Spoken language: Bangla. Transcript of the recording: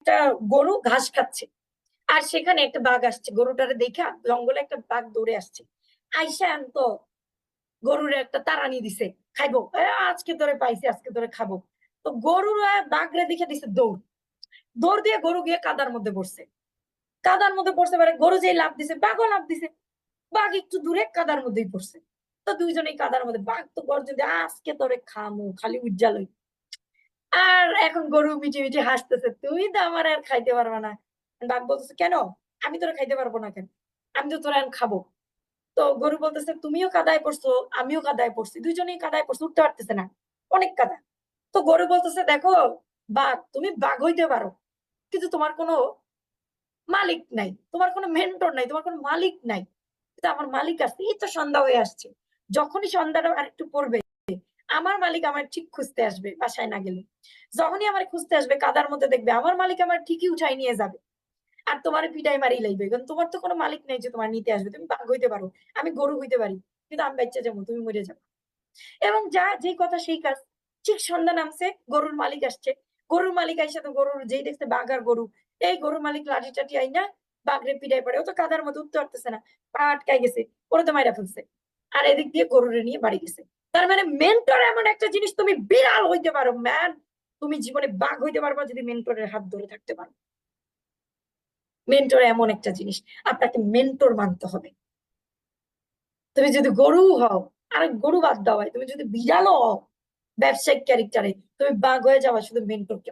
একটা গরু ঘাস খাচ্ছে, আর সেখানে একটা বাঘ আসছে। গরুটারে দেখা জঙ্গলে একটা বাঘ দৌড়ে আসছে, আইসা তো গরুর একটা তাড়ানি দিছে, খাইবো আজকে তোরে পাইছি, আজকে তোরে খাবো। তো গরুরা বাঘরে দেখে দিছে দৌড়, দৌড় দিয়ে গরু গিয়ে কাদার মধ্যে পড়ছে। কাদার মধ্যে পড়ছে, মানে গরু যেই লাফ দিছে বাঘও লাফ দিছে, বাঘ একটু দূরে কাদার মধ্যেই পড়ছে। তো দুইজনেই কাদার মধ্যে, বাঘ তো গর্জন দিয়ে আজকে তোরে খামু, খালি উজ্জালই। আর এখন গরু মিটি মিটি হাসতেছে, তুমি তো আমার আর খাইতে পারবা না। বাঘ বলতেছে কেন, আমি তোরা খাইতে পারবো না কেন, আমি তো তোরা এখন খাবো। তো গরু বলতেছে তুমিও কাদায় পড়ছো, আমিও কাদায় পড়ছি, দুইজনেই কাদায় পড়ছি, উঠতে পারতেছে না, অনেক কাদা। তো গরু বলতেছে দেখো বাঘ, তুমি বাঘ হইতে পারো, কিন্তু তোমার কোনো মালিক নাই, তোমার কোনো মেন্টর নাই, তোমার কোনো মালিক নাই। কিন্তু আমার মালিক আছে। এই তো সন্ধ্যা হয়ে আসছে, যখনই সন্ধ্যাটা আর একটু পড়বে আমার মালিক আমার ঠিক খুঁজতে আসবে, বাসায় না গেলে। যখনই আমার খুঁজতে আসবে কাদার মধ্যে দেখবে আমার মালিক আমার ঠিকই উঠাই নিয়ে যাবে। আর তোমার পিটাই মারি লাগবে, কারণ তোমার তো কোনো মালিক নেই যে তোমার নিতে আসবে। তুমি বাঘ হইতে পারো, আমি গরু হইতে পারি, কিন্তু আমি বাচ্চা যাবো, তুমি মরে যাবো। এবং যা যে কথা সেই কাজ। ঠিক সন্ধ্যা নামছে, গরুর মালিক আসছে। গরুর মালিক আইসা তো গরুর যেই দেখছে বাঘ আর গরু, এই গরুর মালিক লাঠি টাঠি আইনা বাঘরে পিটাই পড়ে, ও তো কাদার মধ্যে উঠতে পারতেছে না, পা আটকাই গেছে, ওরা তো মাইরা ফেলছে। আর এদিক দিয়ে গরুরে নিয়ে বাড়ি গেছে। তার মানে মেন্টর এমন একটা জিনিস, তুমি বিড়াল হইতে পারো ম্যান, তুমি জীবনে বাঘ হইতে পারবা যদি মেন্টরের হাত ধরে থাকতে পারো। মেন্টর এমন একটা জিনিস, আপনাকে মেন্টর মানতে হবে। তুমি যদি গরু হও, আর গরু বাদ দাও ভাই, তুমি যদি বিড়ালও হও ব্যবসায়িক ক্যারেক্টারে, তুমি বাঘ হয়ে যাওয়া শুধু মেন্টরকে